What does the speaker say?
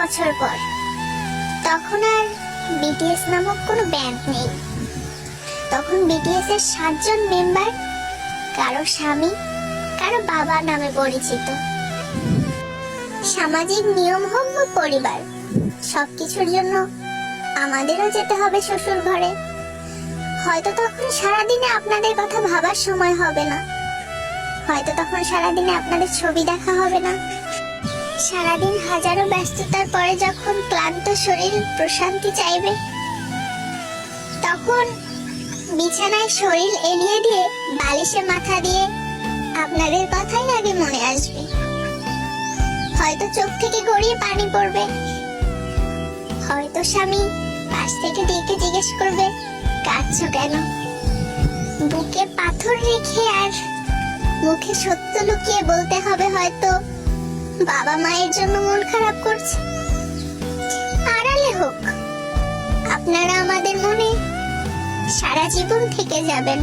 বছর পর। তখন আর বিটিএস নামক কোনো ব্যান্ড নেই। তখন বিটিএস এর 7 জন মেম্বার কারো স্বামী, কারো বাবা নামে পরিচিত। সামাজিক নিয়ম হোক বা পরিবার, সবকিছুর জন্য আমাদেরও যেতে হবে শ্বশুর ঘরে। হয়তো তখন সারাদিনে আপনাদের কথা ভাবার সময় হবে না, হয়তো তখন সারাদিনে আপনাদের ছবি দেখা হবে না। সারাদিন হাজারো ব্যস্ততার পরে যখন ক্লান্ত শরীর প্রশান্তি চাইবে, তখন বিছানায় শরীর এলিয়ে দিয়ে বালিশে মাথা দিয়ে আপনাদের কথাই আগে মনে আসবে। হয়তো চোখ থেকে গড়িয়ে পানি পড়বে, হয়তো স্বামী পাশ থেকে ডেকে জিজ্ঞেস করবে কাঁদছো কেন। বুকে পাথর রেখে আর মুখে সত্য লুকিয়ে বলতে হবে হয়তো বাবা মায়ের জন্য মন খারাপ করছে। আড়ালে হোক, আপনারা আমাদের মনে সারা জীবন থেকে যাবেন।